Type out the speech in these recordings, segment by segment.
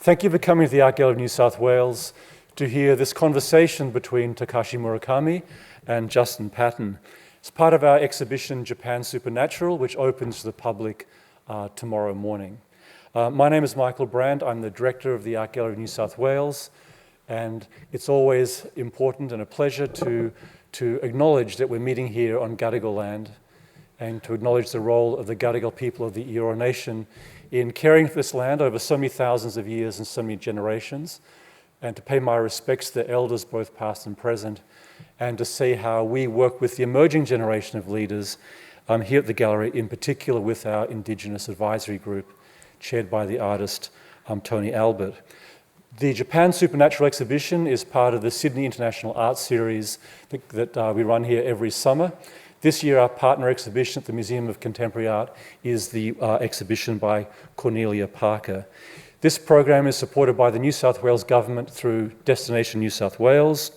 Thank you for coming to the Art Gallery of New South Wales to hear this conversation between Takashi Murakami and Justin Paton. It's part of our exhibition Japan Supernatural, which opens to the public tomorrow morning. My name is Michael Brandt. I'm the director of the Art Gallery of New South Wales, and it's always important and a pleasure to acknowledge that we're meeting here on Gadigal land and to acknowledge the role of the Gadigal people of the Eora Nation in caring for this land over so many thousands of years and so many generations, and to pay my respects to the elders, both past and present, and to see how we work with the emerging generation of leaders here at the gallery, in particular with our Indigenous Advisory Group, chaired by the artist Tony Albert. The Japan Supernatural exhibition is part of the Sydney International Art Series that we run here every summer. This year, our partner exhibition at the Museum of Contemporary Art is the exhibition by Cornelia Parker. This program is supported by the New South Wales Government through Destination New South Wales.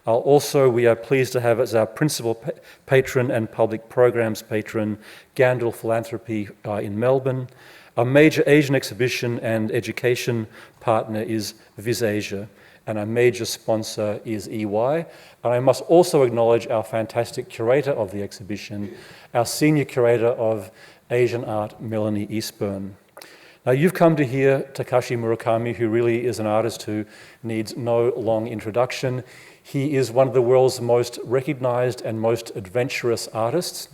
Also, we are pleased to have as our principal patron and public programs patron, Gandil Philanthropy in Melbourne. Our major Asian exhibition and education partner is VisAsia, and our major sponsor is EY. And I must also acknowledge our fantastic curator of the exhibition, our senior curator of Asian art, Melanie Eastburn. Now, you've come to hear Takashi Murakami, who really is an artist who needs no long introduction. He is one of the world's most recognized and most adventurous artists.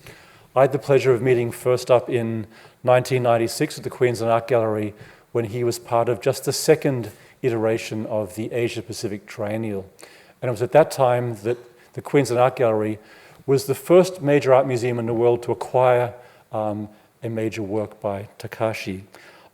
I had the pleasure of meeting first up in 1996 at the Queensland Art Gallery when he was part of just the second iteration of the Asia Pacific Triennial. And it was at that time that the Queensland Art Gallery was the first major art museum in the world to acquire a major work by Takashi.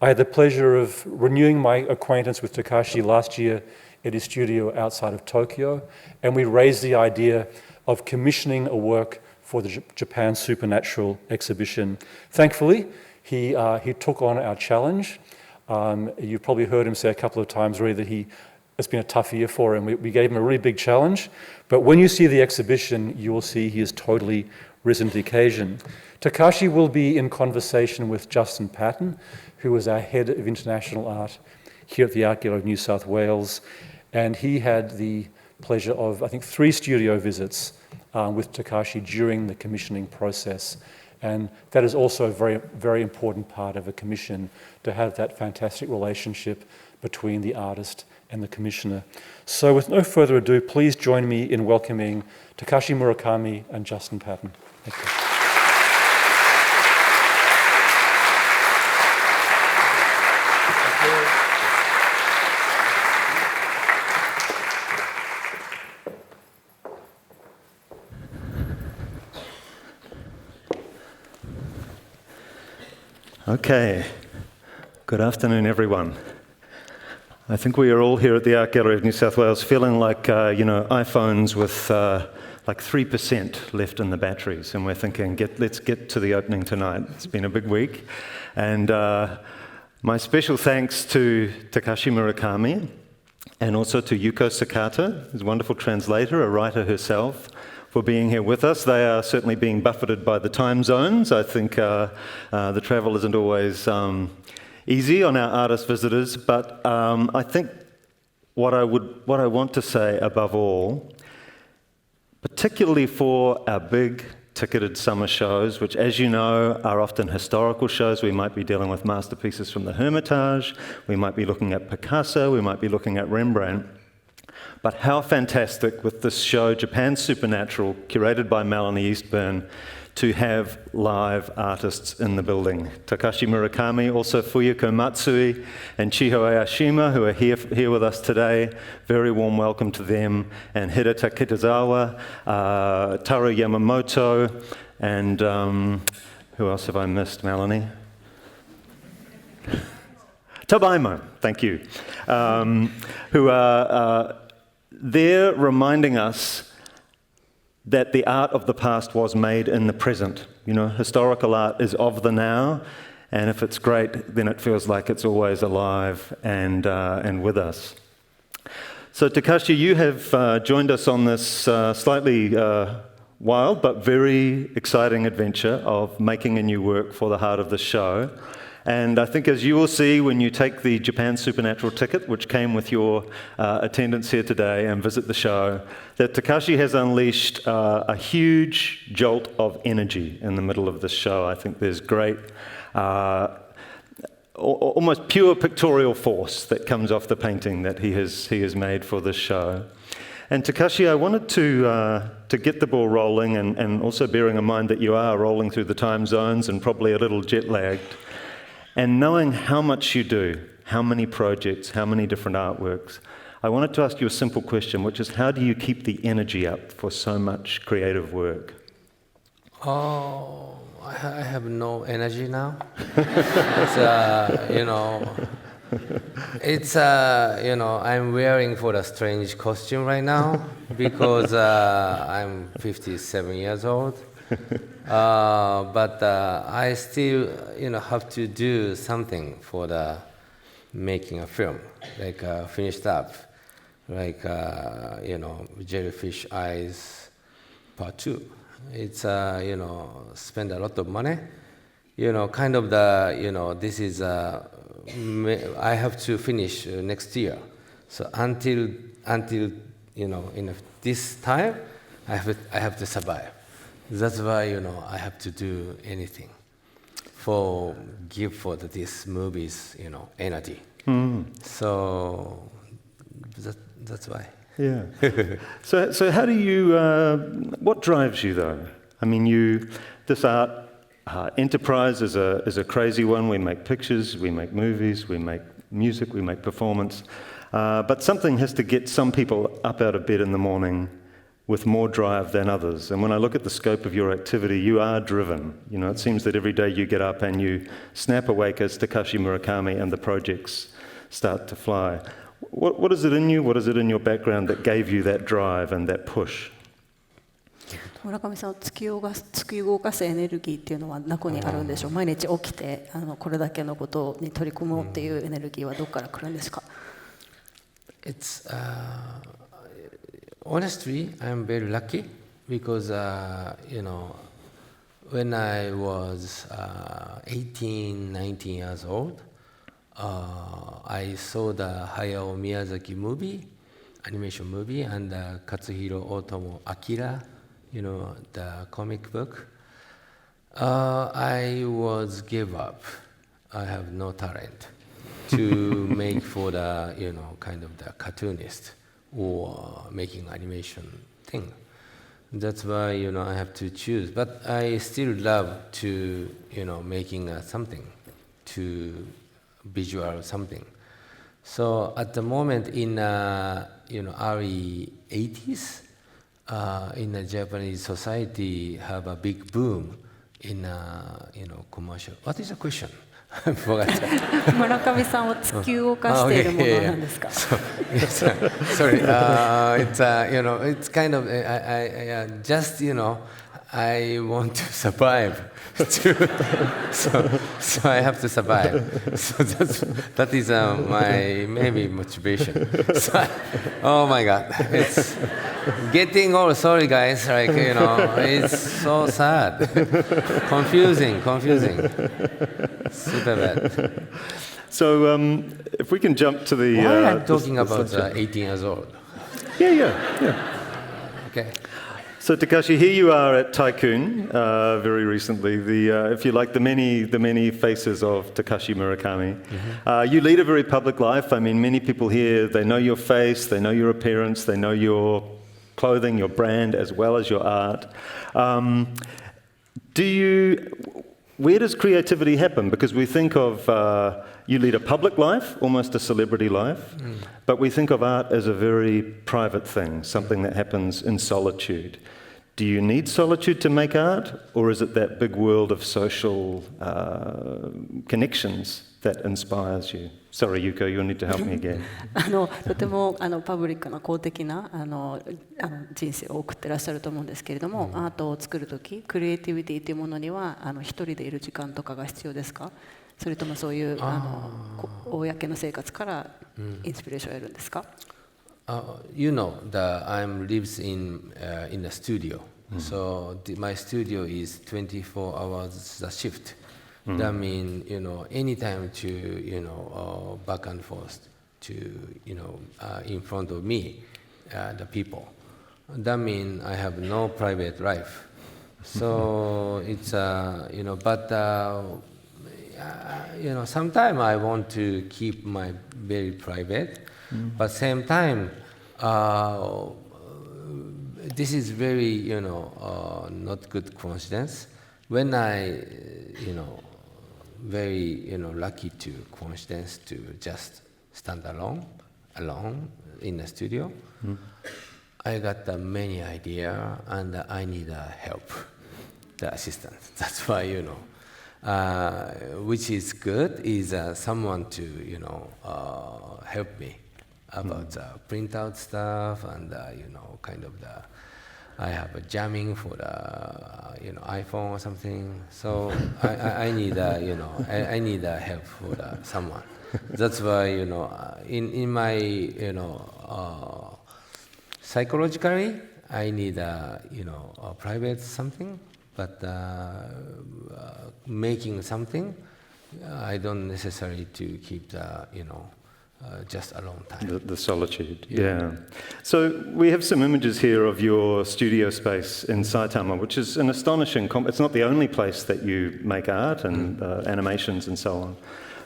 I had the pleasure of renewing my acquaintance with Takashi last year at his studio outside of Tokyo, and we raised the idea of commissioning a work for the Japan Supernatural exhibition. Thankfully, he took on our challenge. You've probably heard him say a couple of times already that it's been a tough year for him. We gave him a really big challenge, but when you see the exhibition, you will see he has totally risen to the occasion. Takashi will be in conversation with Justin Paton, who is our head of international art here at the Art Gallery of New South Wales, and he had the pleasure of, I think, 3 studio visits with Takashi during the commissioning process. And that is also a very, very important part of a commission, to have that fantastic relationship between the artist and the commissioner. So with no further ado, please join me in welcoming Takashi Murakami and Justin Paton. Thank you. Okay, good afternoon, everyone. I think we are all here at the Art Gallery of New South Wales feeling like, iPhones with like 3% left in the batteries, and we're thinking, let's get to the opening tonight. It's been a big week. And my special thanks to Takashi Murakami, and also to Yuko Sakata, who's a wonderful translator, a writer herself, for being here with us. They are certainly being buffeted by the time zones. I think the travel isn't always easy on our artist visitors, but I think what I want to say above all, particularly for our big ticketed summer shows, which, as you know, are often historical shows. We might be dealing with masterpieces from the Hermitage, we might be looking at Picasso, we might be looking at Rembrandt. But how fantastic with this show, Japan Supernatural, curated by Melanie Eastburn, to have live artists in the building. Takashi Murakami, also Fuyuko Matsui and Chiho Aoshima, who are here with us today. Very warm welcome to them. And Hideta Kitazawa, Taro Yamamoto, and who else have I missed, Melanie? Tobaimo, thank you. Who are there reminding us that the art of the past was made in the present. You know, historical art is of the now, and if it's great, then it feels like it's always alive and with us. So Takashi, you have joined us on this slightly wild but very exciting adventure of making a new work for the heart of the show. And I think, as you will see when you take the Japan Supernatural ticket, which came with your attendance here today, and visit the show, that Takashi has unleashed a huge jolt of energy in the middle of this show. I think there's great, almost pure pictorial force that comes off the painting that he has made for this show. And Takashi, I wanted to get the ball rolling, and also bearing in mind that you are rolling through the time zones and probably a little jet-lagged, and knowing how much you do, how many projects, how many different artworks, I wanted to ask you a simple question, which is how do you keep the energy up for so much creative work? Oh, I have no energy now. I'm wearing for a strange costume right now because I'm 57 years old. But I still, have to do something for the making a film, like finished up, like Jellyfish Eyes Part 2. It's spend a lot of money, kind of the this is I have to finish next year. So until in this time, I have to survive. That's why I have to do anything give for these movies energy. So that's why. Yeah. So how do you? What drives you though? I mean, this art enterprise is a crazy one. We make pictures, we make movies, we make music, we make performance. But something has to get some people up out of bed in the morning with more drive than others. And when I look at the scope of your activity, you are driven. It seems that every day you get up and you snap awake as Takashi Murakami and the projects start to fly. What is it in you? What is it in your background that gave you that drive and that push? 村上さんを突き動かすエネルギーっていうのはどこにあるんでしょう。毎日起きてこれだけのことに取り組もうっていうエネルギーはどこから来るんですか。It's honestly, I'm very lucky because when I was 18, 19 years old, I saw the Hayao Miyazaki movie, animation movie, and Katsuhiro Otomo Akira, the comic book. I gave up. I have no talent to make for the, kind of the cartoonist or making animation thing. That's why, I have to choose. But I still love to, making something, to visual something. So at the moment in, early 80s, in the Japanese society have a big boom in, commercial. What is the question? I forgot. 村上さんを突き動かしているものは何ですか。Sorry, it's kind of I just I want to survive. So I have to survive. So that is my maybe motivation. So oh my God, it's getting old. Sorry guys, it's so sad, confusing, super bad. So if we can jump to the... Why I'm talking about 18 years old? Yeah. Okay. So Takashi, here you are at Tycoon very recently. If you like, the many faces of Takashi Murakami. Mm-hmm. You lead a very public life. I mean, many people here, they know your face, they know your appearance, they know your clothing, your brand, as well as your art. Where does creativity happen? Because we think of you lead a public life, almost a celebrity life, but we think of art as a very private thing, something that happens in solitude. Do you need solitude to make art, or is it that big world of social connections that inspires you? Sorry, Yuko, you'll need to help me again. とてもパブリックな公的な人生を送ってらっしゃると思うんですけれども、アートを作るとき、クリエイティビティというものには一人でいる時間とかが必要ですか？それともそういう公の生活からインスピレーションを得るんですか？I'm lives in a studio, so my studio is 24 hours the shift. That means, anytime to, back and forth to, in front of me, the people. That means I have no private life. So it's, but, sometimes I want to keep my very private, but same time, this is very, not good coincidence. When I, very, lucky to coincidence to just stand alone in the studio, I got many ideas and I need help, the assistant. That's why, which is good is someone to, help me about print out stuff and, kind of I have a jamming for the, iPhone or something. So I need, I need help for someone. That's why, in my, psychologically, I need, a private something, but making something, I don't necessarily to keep the, just a long time. The solitude, yeah. So we have some images here of your studio space in Saitama, which is an astonishing, it's not the only place that you make art and animations and so on,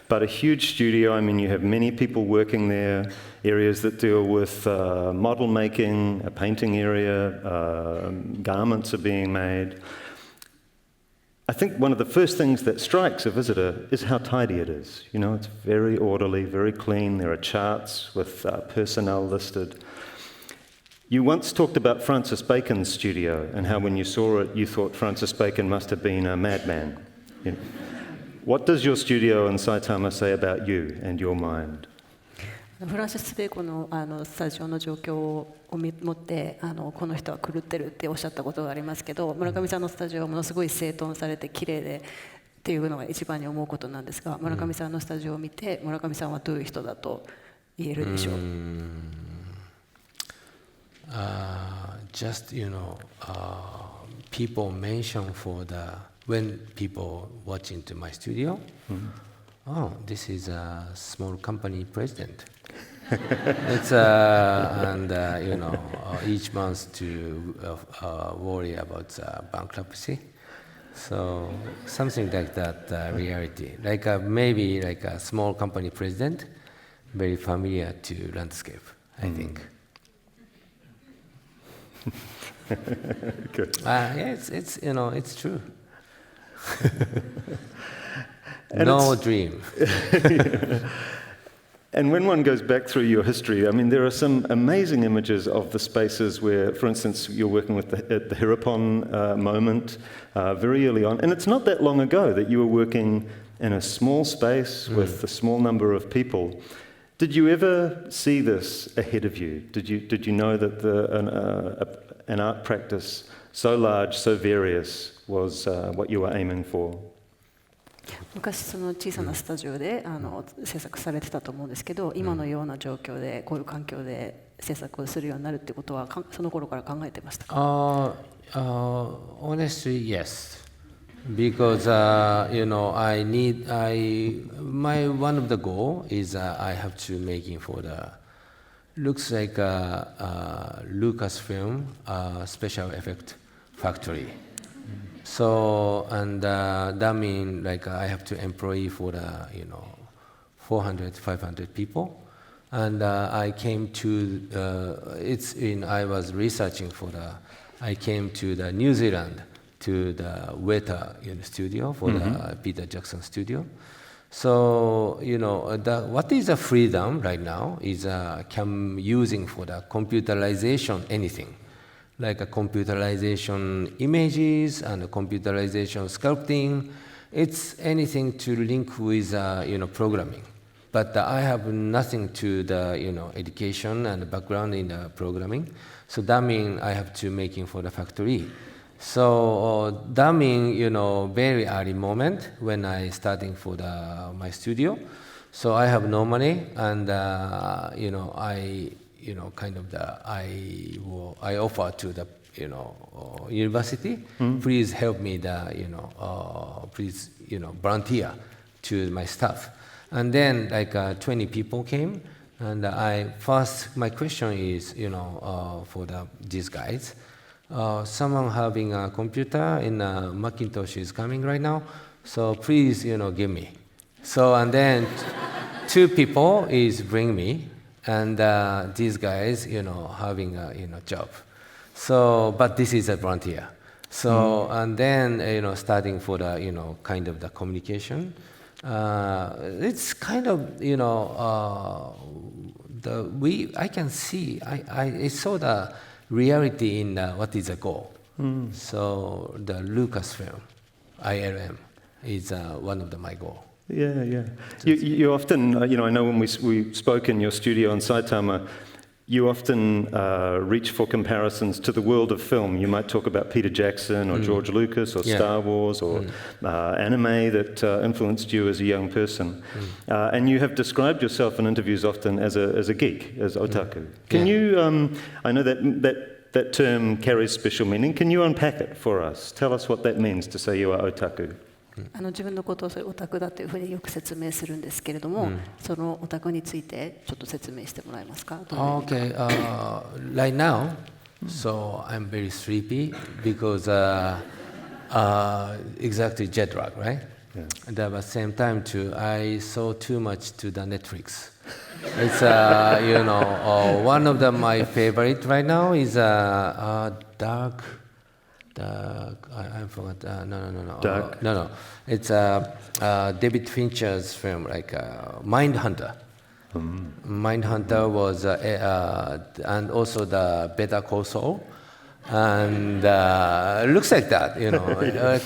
but a huge studio. I mean, you have many people working there, areas that deal with model making, a painting area, garments are being made. I think one of the first things that strikes a visitor is how tidy it is. It's very orderly, very clean. There are charts with personnel listed. You once talked about Francis Bacon's studio and how when you saw it, you thought Francis Bacon must have been a madman. What does your studio in Saitama say about you and your mind? フランシス・ベーコンのスタジオの状況を持ってこの人は狂ってるっておっしゃったことがありますけど、村上さんのスタジオはものすごい整頓されて綺麗でっていうのが一番に思うことなんですが、村上さんのスタジオを見て村上さんはどういう人だと言えるでしょう。Just people mention for the when people watching to my studio, oh, this is a small company president. It's and each month to worry about bankruptcy. So something like that reality, like maybe like a small company president, very familiar to landscape, I think. Good. Yeah, it's true. No dream. And when one goes back through your history, I mean, there are some amazing images of the spaces where, for instance, you're working with the Hirapon moment very early on. And it's not that long ago that you were working in a small space with a small number of people. Did you ever see this ahead of you? Did you know that an art practice so large, so various was what you were aiming for? 昔その小さなスタジオで制作されてたと思うんですけど、今のような状況でこういう環境で制作をするようになるってことはその頃から考えてましたか？ Honestly, yes. Because my one of the goal is I have to making for the looks like a Lucasfilm special effect factory. So and that means like I have to employ for the 400, 500 people, and I came to I was researching for I came to the New Zealand to the Weta studio for the Peter Jackson studio. So what is the freedom right now is using for the computerization anything. Like a computerization images and a computerization sculpting. It's anything to link with programming. But I have nothing to the education and background in the programming. So that means I have to making for the factory. So that means very early moment when I starting for my studio. So I have no money and I kind of I offer to the university. Please help me please volunteer to my staff. And then 20 people came, and my question is for these guys. Someone having a computer in a Macintosh is coming right now, so please give me. So and then 2 people is bring me, and these guys having a job. So but this is a volunteer. So and then starting for the kind of the communication. It's kind of I can see I saw the reality in what is the goal. So the Lucasfilm, ILM, is one of my goal. Yeah. You often, I know when we spoke in your studio in Saitama, you often reach for comparisons to the world of film. You might talk about Peter Jackson or George Lucas or Star Wars or anime that influenced you as a young person. And you have described yourself in interviews often as a geek, as otaku. Can you, I know that term carries special meaning. Can you unpack it for us? Tell us what that means to say you are otaku. 自分のことをオタクだというふうによく説明するんですけれども、そのオタクについてちょっと説明してもらえますか? Okay, right now, so I'm very sleepy because exactly jet lag, right? And at the same time too, I saw too much to the Netflix. It's one of my favorite right now is Dark. I forgot. No. Dark. No. It's David Fincher's film, Mindhunter. Mindhunter was, and also the Better Call Saul, and looks like that,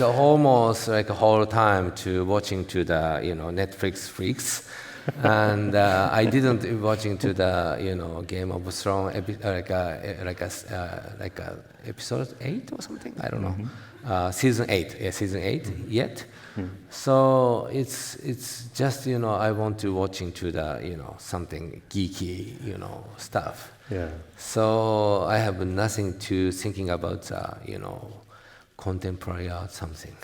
almost like a whole time to watching to the Netflix freaks. And I didn't watching to the Game of Thrones episode 8 or something. I don't know. Season 8 yet. So it's just I want to watching to the something geeky stuff. Yeah. So I have nothing to thinking about contemporary art something.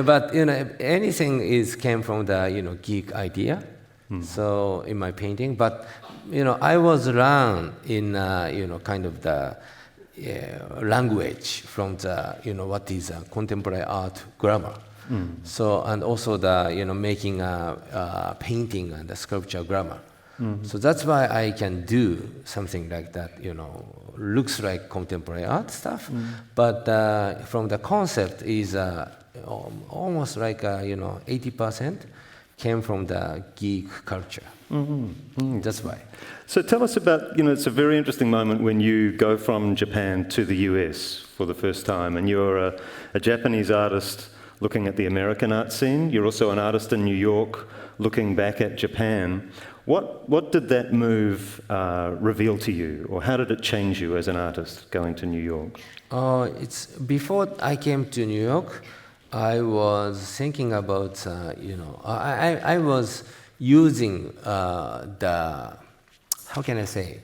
But anything came from the geek idea. So in my painting, but I was learned in kind of the language from the what is contemporary art grammar. So and also the making a painting and the sculpture grammar. So that's why I can do something like that, looks like contemporary art stuff, but from the concept is almost like 80% came from the geek culture. That's why. So tell us about, it's a very interesting moment when you go from Japan to the US for the first time, and you're a Japanese artist looking at the American art scene. You're also an artist in New York looking back at Japan. What did that move reveal to you, or how did it change you as an artist going to New York? It's before I came to New York, I was thinking about I was using the, how can I say,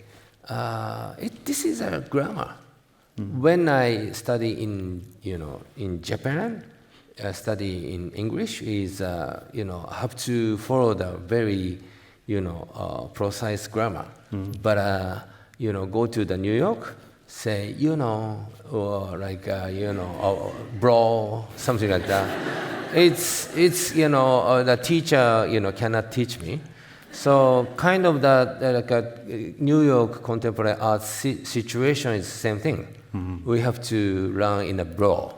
this is a grammar. When I study in Japan, study in English is have to follow the very precise grammar. But go to the New York, say or like bro, something like that. It's the teacher cannot teach me. So kind of that like a New York contemporary art situation is the same thing. We have to learn in a bro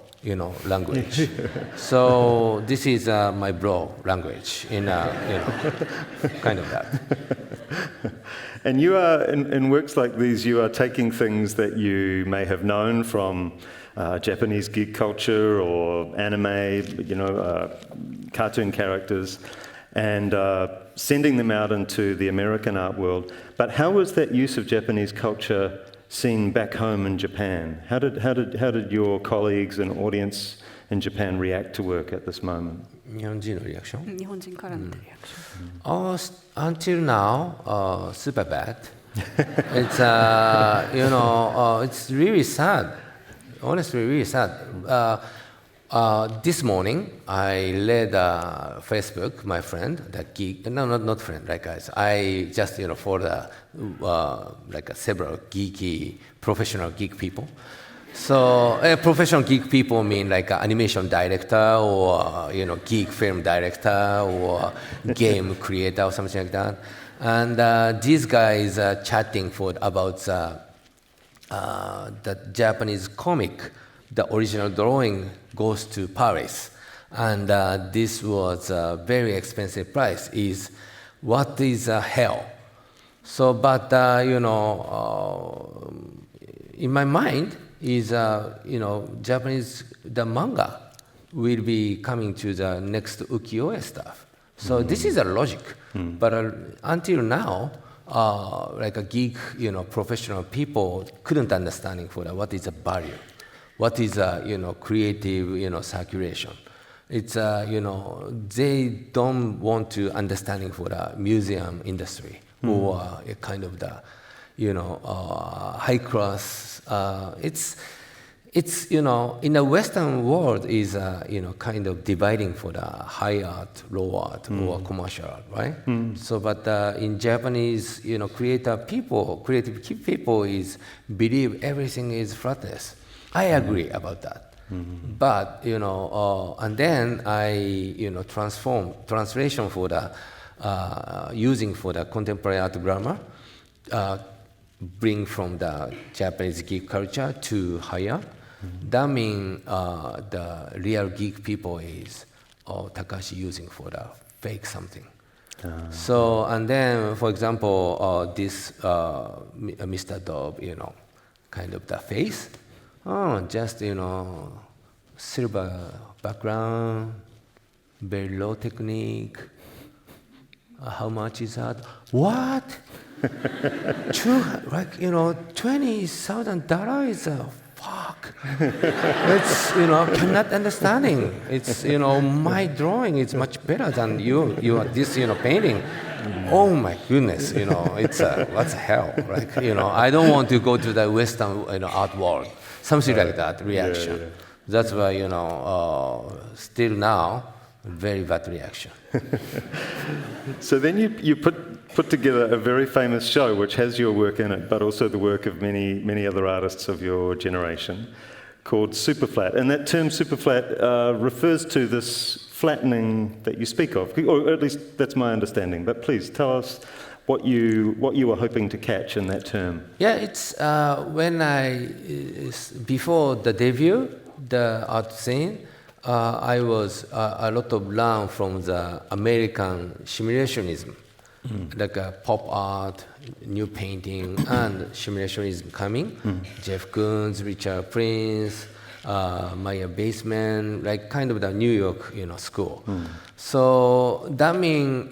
language. So this is my bro language in kind of that. And you are, in works like these, you are taking things that you may have known from Japanese geek culture or anime, cartoon characters, and sending them out into the American art world. But how was that use of Japanese culture seen back home in Japan? How did your colleagues and audience in Japan react to work at this moment? 日本人のリアクション? 日本人からのリアクション。Until now, super bad. It's it's really sad. Honestly, really sad. This morning, I read Facebook, my friend, the geek. No, not friend. Like I just for the several geeky professional geek people. So professional geek people mean like animation director or geek film director or game creator or something like that. And these guys are chatting about the Japanese comic. The original drawing goes to Paris, and this was a very expensive price. What is hell? So, but in my mind is Japanese the manga will be coming to the next ukiyo-e stuff. So this is a logic, but until now, like a geek, professional people couldn't understanding for that. What is a value? What is creative, circulation? It's they don't want to understanding for the museum industry or a kind of the high class. It's in the Western world is kind of dividing for the high art, low art, or commercial art, right? So, but in Japanese, creative people is believe everything is flatness. I agree about that. But and then I translation for the using for the contemporary art grammar, bring from the Japanese geek culture to higher. That means the real geek people is Takashi using for the fake something. So and then for example this Mr. Dove, kind of the face. Just silver background, very low technique. How much is that? What? $20,000 is fuck. It's cannot understanding. It's my drawing is much better than you this painting. Oh my goodness, it's what's hell, right? I don't want to go to the Western art world. Something like that reaction. Yeah. That's why still now very bad reaction. So then you put together a very famous show which has your work in it, but also the work of many other artists of your generation, called Superflat. And that term Superflat refers to this flattening that you speak of, or at least that's my understanding. But please tell us what you were hoping to catch in that term. Yeah, it's when before the debut, the art scene, I was a lot of learn from the American simulationism, like pop art, new painting, and simulationism coming. Jeff Koons, Richard Prince, Maya Baseman, like kind of the New York, school. So that means,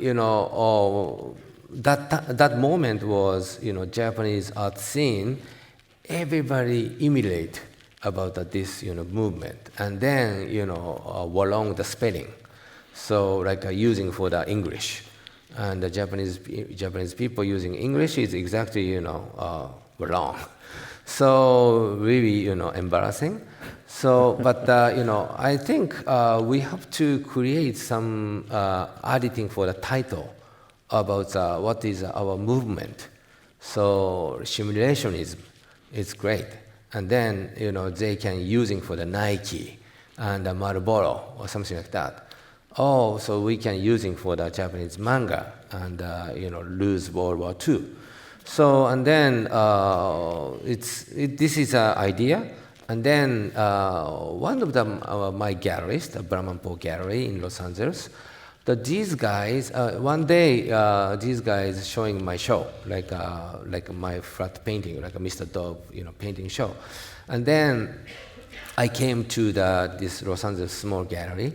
that moment was, Japanese art scene. Everybody emulate about this, movement, and then, along the spelling. So like using for the English, and the Japanese people using English is exactly, wrong. So really, embarrassing. So, but I think we have to create some editing for the title about what is our movement. So simulationism is great, and then they can using for the Nike and the Marlboro or something like that. Oh, so we can using for the Japanese manga and lose World War II. So and then this is an idea, and then one of them, my galleries, the Brahmanpo Gallery in Los Angeles. These guys, one day, these guys showing my show, like my flat painting, like a Mr. Dove, painting show. And then I came to this Los Angeles small gallery,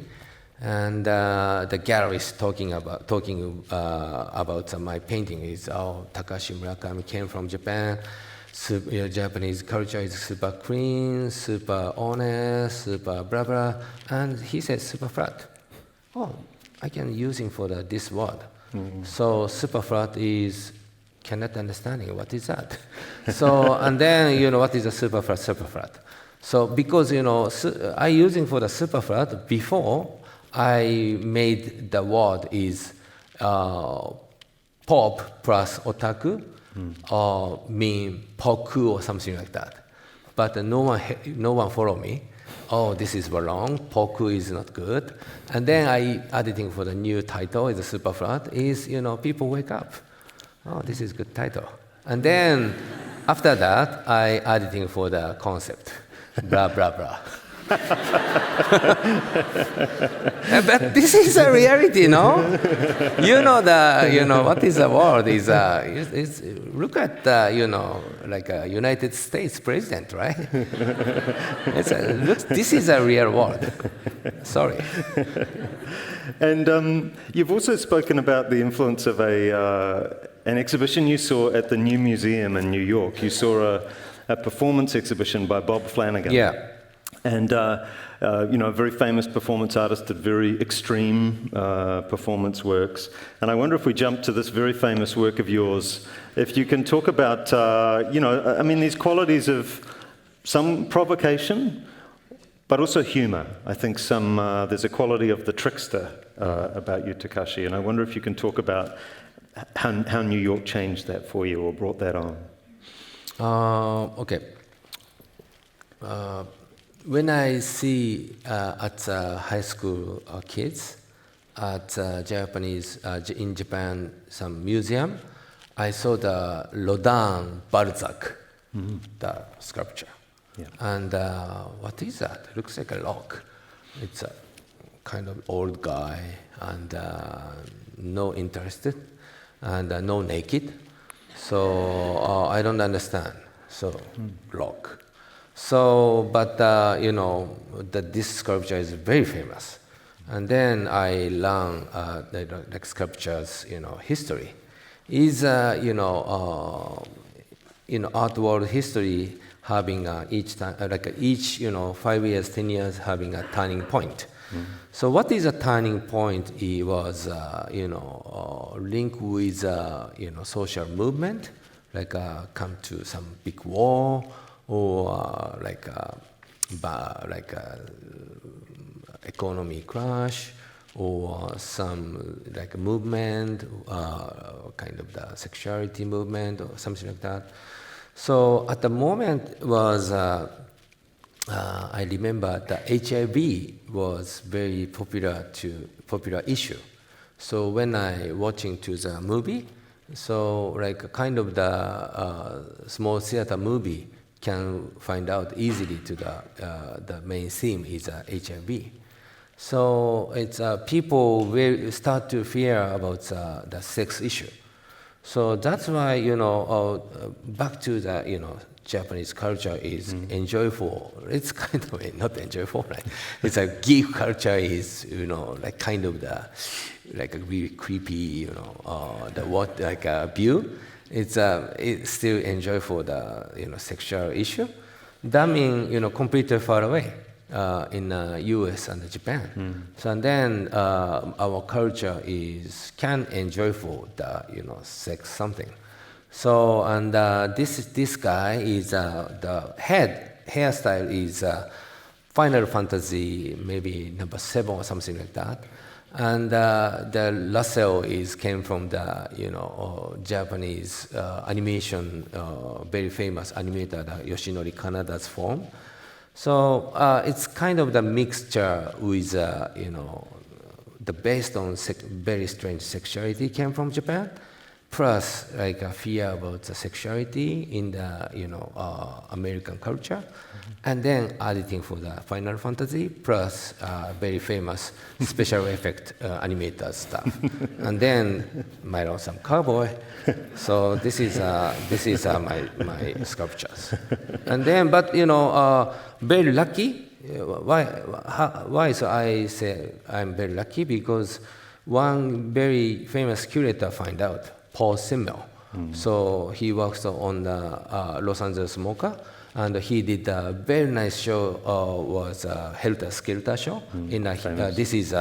and the gallery is talking about my painting. Is Takashi Murakami came from Japan. Japanese culture is super clean, super honest, super blah blah, and he said super flat. Oh, I can using for this word. So super flat is cannot understanding what is that. So, and then, what is a superflat? So, because, I using for the superflat, before I made the word is pop plus otaku, or mean poku or something like that. But no one follow me. Oh, this is wrong. Poku is not good. And then I editing for the new title is a superflat. Is people wake up. Oh, this is good title. And then after that, I editing for the concept. Blah blah blah. But this is a reality, no? What is the world is look at like a United States president, right? This is a real world. Sorry. And you've also spoken about the influence of an exhibition you saw at the New Museum in New York. You saw a performance exhibition by Bob Flanagan. Yeah. And, a very famous performance artist did very extreme performance works. And I wonder if we jump to this very famous work of yours, if you can talk about, these qualities of some provocation, but also humor. I think there's a quality of the trickster about you, Takashi. And I wonder if you can talk about how New York changed that for you or brought that on. Okay. When I see at high school kids at Japanese in Japan some museum, I saw the Rodin Balzac, the sculpture, and what is that? It looks like a rock. It's a kind of old guy and no interested and no naked, so I don't understand. So rock. So, but that this sculpture is very famous, and then I learn the sculpture's history is art world history having each time each 5 years, 10 years having a turning point. So what is a turning point? It was linked with social movement, like come to some big war. Or economy crash, or some like movement, kind of the sexuality movement, or something like that. So at the moment was I remember the HIV was very popular issue. So when I watching to the movie, so like kind of the small theater movie can find out easily to the main theme is HIV. So it's people will start to fear about the sex issue. So that's why back to the Japanese culture is enjoyable. It's kind of not enjoyable, right? It's a geek culture is like kind of the like a really creepy view. It's still enjoyable the sexual issue. That means completely far away in U.S. and Japan. So and then our culture can enjoyable the sex something. So and this guy is the hairstyle is Final Fantasy maybe number 7 or something like that. And the Russell came from the Japanese animation, very famous animator, Yoshinori Kanada's form. So it's kind of the mixture with the based on very strange sexuality came from Japan, plus like a fear about the sexuality in the American culture. And then editing for the Final Fantasy, plus very famous special effect animator stuff. And then my some cowboy. So this is my sculptures. And then, but very lucky. Why? So I say I'm very lucky because one very famous curator find out, Paul Simmel. So he works on the Los Angeles MoCA. And he did a very nice show, was Helter Skelter show. This is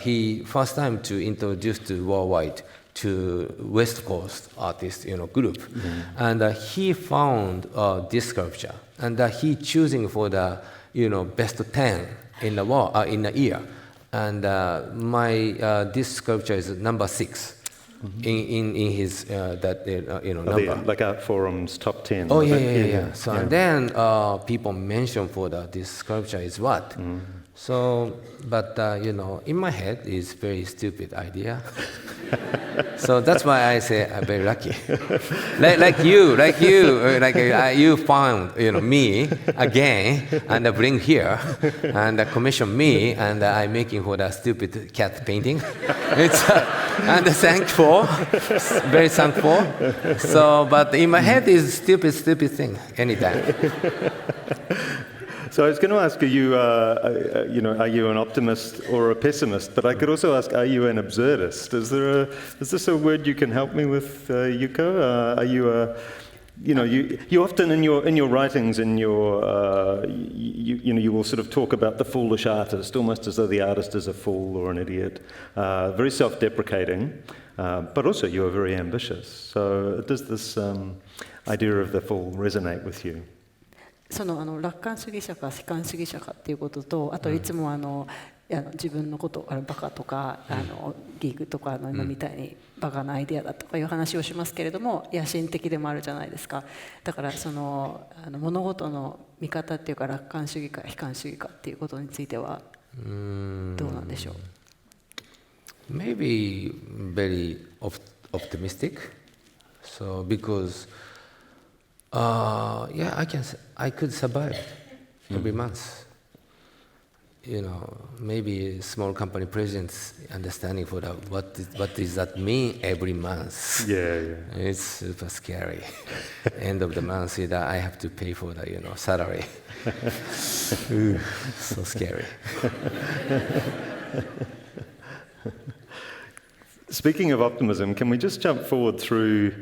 he first time to introduce to worldwide to West Coast artist, group, and he found this sculpture, and he choosing for the, best 10 in the world, in the year, and this sculpture is number 6 in his number. Like Art Forum's top 10. Oh yeah. So and then people mention for this sculpture is what. So, but in my head is very stupid idea. So that's why I say I'm very lucky. like you found me again and bring here and commission me and I'm making for the stupid cat painting. It's and thankful, very thankful. So, but in my head is stupid thing anytime. So I was going to ask, are you an optimist or a pessimist? But I could also ask, are you an absurdist? Is this a word you can help me with, Yuko? Are you you often in your writings, you will sort of talk about the foolish artist, almost as though the artist is a fool or an idiot, very self-deprecating, but also you are very ambitious. So does this idea of the fool resonate with you? その楽観主義者か悲観主義者かっていうことと、あといつも自分のことバカとかギークとか今みたいにバカなアイデアだとかいう話をしますけれども、野心的でもあるじゃないですか。だから物事の見方っていうか楽観主義か悲観主義かっていうことについてはどうなんでしょう。Maybe very optimistic. So because I could survive every month. Maybe small company presidents understanding for what does that mean every month. Yeah. It's super scary. End of the month, I have to pay for the salary. So scary. Speaking of optimism, can we just jump forward through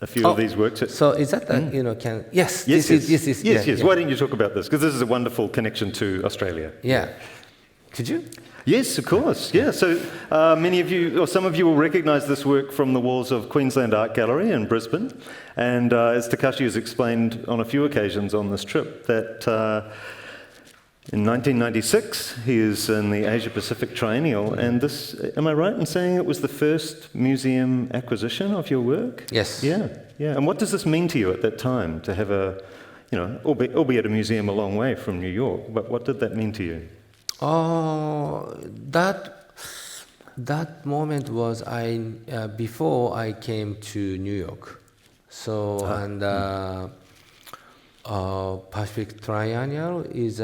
a few of these works? So is that Yes. Yes. Why don't you talk about this? Because this is a wonderful connection to Australia. Yeah. Could you? Yes, of course. Yeah. So many of you, or some of you, will recognise this work from the walls of Queensland Art Gallery in Brisbane. And as Takashi has explained on a few occasions on this trip, that in 1996 he is in the Asia Pacific Triennial, and this, am I right in saying it was the first museum acquisition of your work? Yes. Yeah. And what does this mean to you at that time, to have albeit a museum a long way from New York, but what did that mean to you? That moment was before I came to New York. So Pacific Triennial is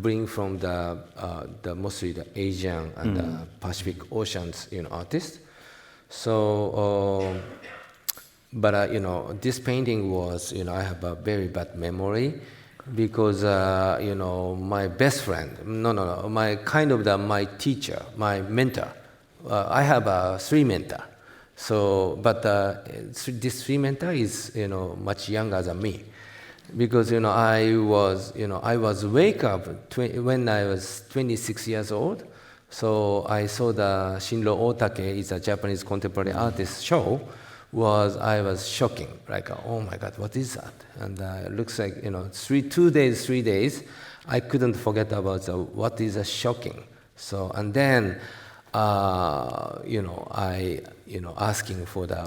bring from the mostly the Asian and the Pacific Oceans artists. So but this painting was I have a very bad memory. Because my best friend, my teacher, my mentor. I have 3 mentors. So, but this 3 mentor is much younger than me, because I was wake up when I was 26 years old. So I saw the Shinro Otake is a Japanese contemporary artist show. I was shocking, like, oh my God, what is that? And it looks like 3 days, I couldn't forget about what is shocking. So and then I asking for the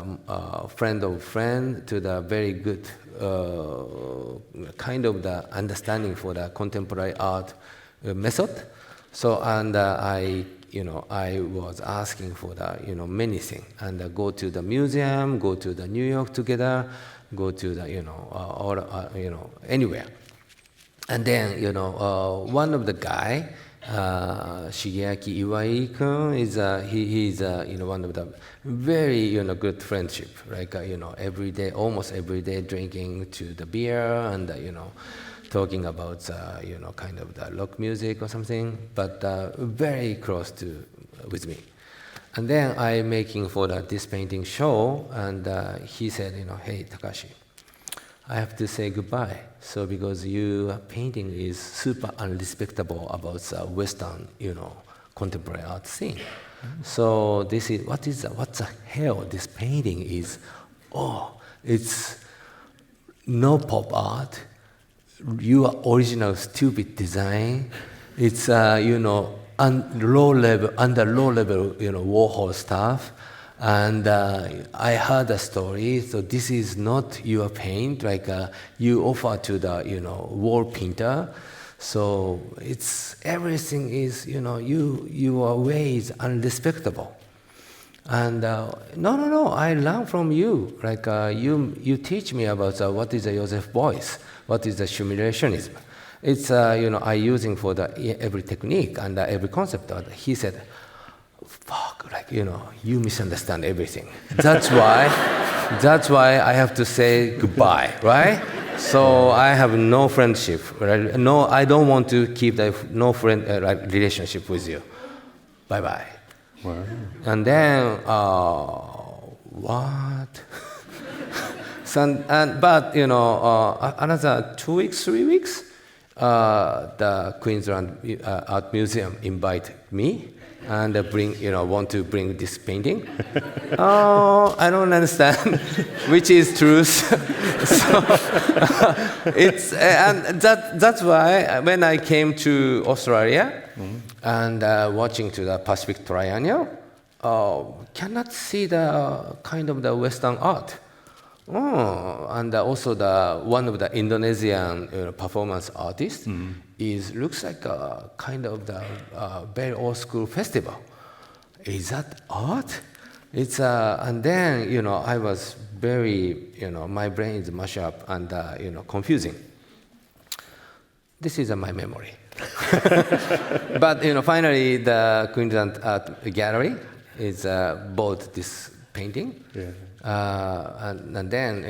friend of friend to the very good kind of the understanding for the contemporary art method. So and I was asking for the many things, and go to the museum, go to the New York together, go to the anywhere. And then one of the guy, Shigeaki Iwai-kun, he's one of the very good friendship, like almost every day drinking to the beer and talking about kind of the rock music or something, but very close with me. And then I making for this painting show, and he said, hey Takashi, I have to say goodbye. So because your painting is super unrespectable about Western, contemporary art scene. So this is what the hell this painting is? Oh, it's no pop art. Your original stupid design. It's under low level, Warhol stuff. And I heard a story. So this is not your paint. Like you offer to the wall painter. So it's everything is your way is unrespectable. And no, I learn from you. Like you teach me about what is the Joseph Beuys, what is the simulationism. It's I using for the every technique and every concept. He said, "Fuck, like you misunderstand everything." That's why I have to say goodbye, right? So I have no friendship. Right? No, I don't want to keep no friend relationship with you. Bye bye. Wow. And then what? But another 2 weeks, 3 weeks, the Queensland Art Museum invite me and want to bring this painting. Oh, I don't understand which is truth. So it's and that's why when I came to Australia and watching to the Pacific Triennial, cannot see the kind of the Western art. Oh, and also one of the Indonesian performance artists looks like a kind of the very old school festival. Is that art? It's and then I was very my brain is mashed up and confusing. This is my memory. But finally the Queensland Art Gallery is bought this painting. Yeah. And then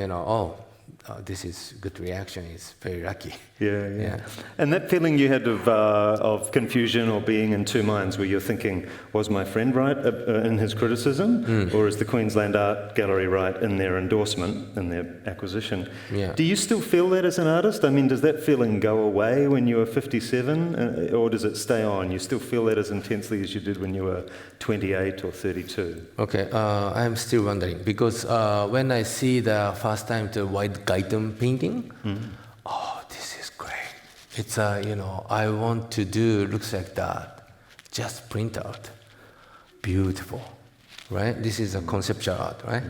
this is good reaction. It's very lucky. Yeah. And that feeling you had of confusion or being in two minds, where you're thinking, was my friend right in his criticism, or is the Queensland Art Gallery right in their endorsement, in their acquisition? Yeah. Do you still feel that as an artist? I mean, does that feeling go away when you were 57, or does it stay on? You still feel that as intensely as you did when you were 28 or 32? Okay, I'm still wondering because when I see the first time the white Gaitan painting, oh, this is great. It's I want to do looks like that, just print out, beautiful, right? This is a conceptual art, right?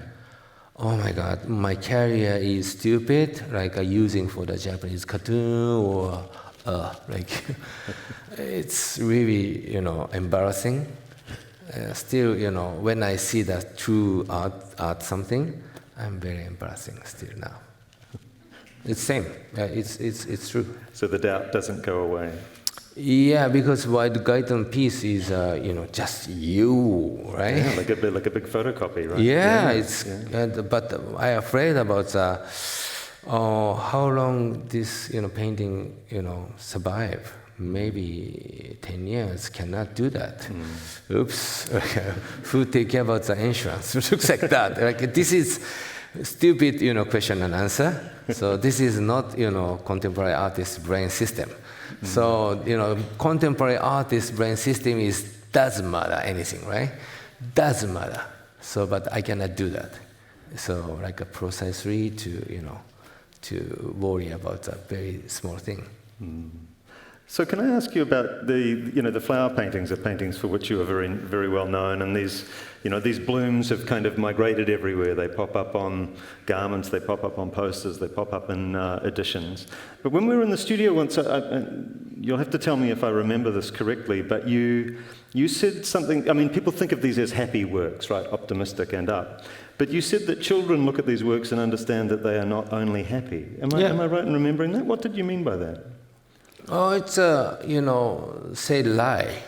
Oh my God, my career is stupid, like using for the Japanese cartoon or like it's really embarrassing. Still, when I see the true art something, I'm very embarrassing still now. It's same. It's true. So the doubt doesn't go away. Yeah, because white Gaitan piece is just you, right? Yeah, like a big photocopy, right? Yeah, but I'm afraid about how long this painting survive. Maybe 10 years cannot do that. Oops, who take care about the insurance? It looks like that. Like this is stupid, question and answer. So this is not, contemporary artist brain system. So, contemporary artist brain system doesn't matter anything, right? Doesn't matter. So, but I cannot do that. So, like precisely to worry about a very small thing. So can I ask you about the flower paintings, the paintings for which you are very, very well known, and these blooms have kind of migrated everywhere. They pop up on garments, they pop up on posters, they pop up in editions. But when we were in the studio once, you'll have to tell me if I remember this correctly, but you said something, I mean, people think of these as happy works, right, optimistic and up. But you said that children look at these works and understand that they are not only happy. Am I right in remembering that? What did you mean by that? Oh, it's say lie.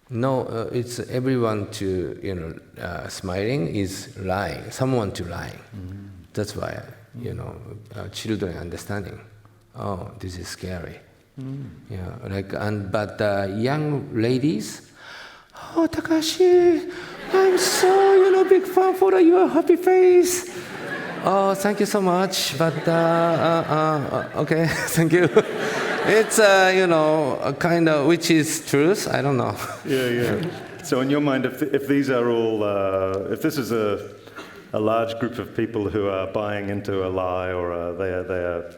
No, it's everyone to smiling is lying. Someone to lying. That's why children understanding. Oh, this is scary. Yeah, but young ladies. Oh, Takashi, I'm so big fan for your happy face. Oh, thank you so much. But okay, thank you. It's a kind of which is truth. I don't know. Yeah. So in your mind, if these are all, if this is a large group of people who are buying into a lie, or they are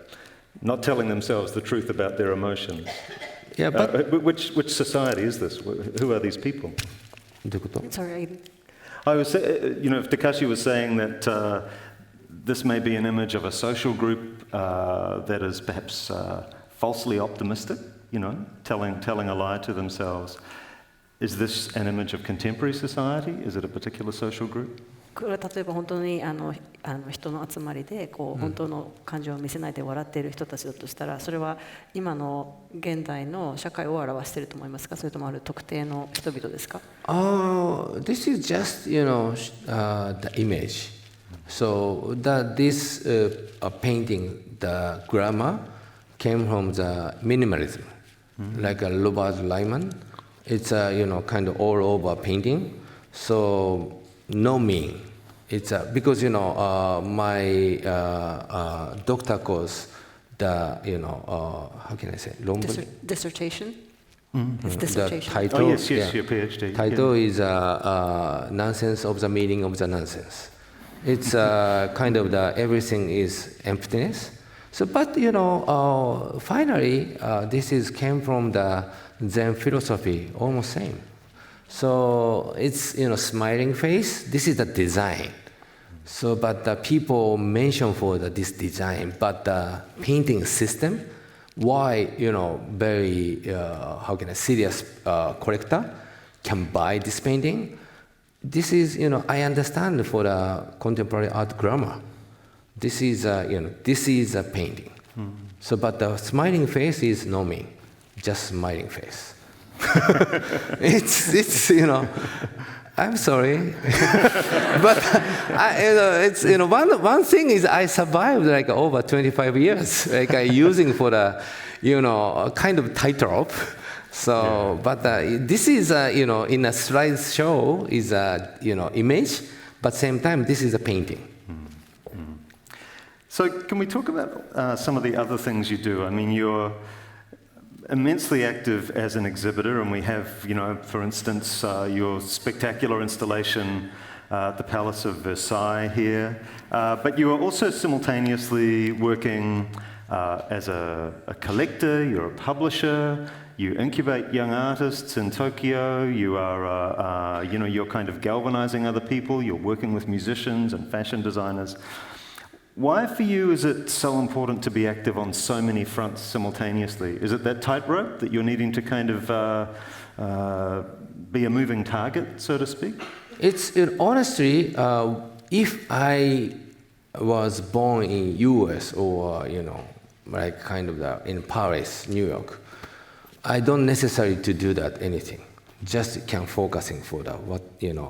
not telling themselves the truth about their emotions, Yeah, but which society is this? Who are these people? Sorry, I was, if Takashi was saying that this may be an image of a social group that is perhaps falsely optimistic, telling a lie to themselves. Is this an image of contemporary society? Is it a particular social group? これは例えば本当に人の集まりで本当の感情を見せないで笑っている人たちだとしたら、それは今の現代の社会を表していると思いますか？それともある特定の人々ですか？ This is just the image. So this painting, the grammar came from the minimalism, like a Robert Lyman. It's a kind of all over painting. So no meaning. It's because my doctor course, the how can I say Dissertation? It's the dissertation. title, Yes, your PhD. title is nonsense of the meaning of the nonsense. It's kind of the everything is emptiness. So, but finally, this came from the Zen philosophy, almost same. So it's smiling face. This is the design. So, but the people mention for this design, but the painting system, why very how can I serious collector can buy this painting? This is I understand for the contemporary art grammar. This is this is a painting. So, but the smiling face is no meaning, just smiling face. it's I'm sorry, but it's one thing is I survived like over 25 years, like using for the kind of tightrope. So, but this is in a slideshow is a image, but same time this is a painting. So can we talk about some of the other things you do? I mean, you're immensely active as an exhibitor, and we have, for instance, your spectacular installation at the Palace of Versailles here. But you are also simultaneously working as a collector, you're a publisher, you incubate young artists in Tokyo, you are, you're kind of galvanizing other people, you're working with musicians and fashion designers. Why for you is it so important to be active on so many fronts simultaneously? Is it that tightrope that you're needing to kind of be a moving target, so to speak? Honestly, if I was born in US or, like kind of in Paris, New York, I don't necessarily to do that anything. Just can focusing for the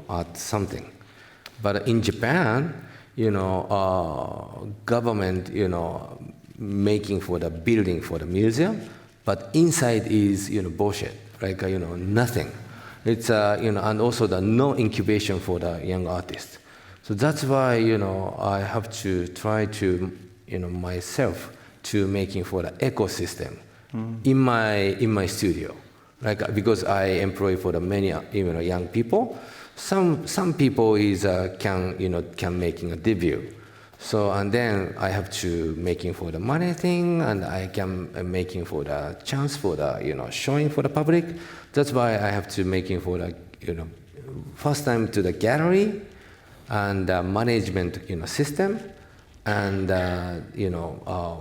art something. But in Japan, government, making for the building for the museum, but inside is, bullshit, like, nothing. It's, and also the no incubation for the young artist. So that's why, I have to try to, myself to making for the ecosystem in my studio, like, because I employ for the many, young people. Some people is can making a debut, so and then I have to making for the money thing, and I can making for the chance for the showing for the public. That's why I have to making for the first time to the gallery and management system, and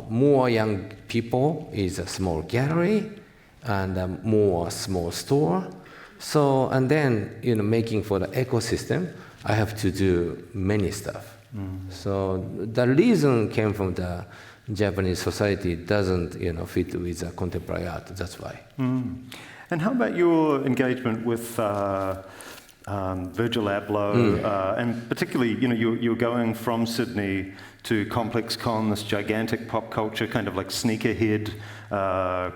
more young people is a small gallery and more small store. So, and then, making for the ecosystem, I have to do many stuff. So the reason came from the Japanese society doesn't, fit with contemporary art. That's why. And how about your engagement with Virgil Abloh, and particularly, you're going from Sydney to Complex Con, this gigantic pop culture kind of like sneakerhead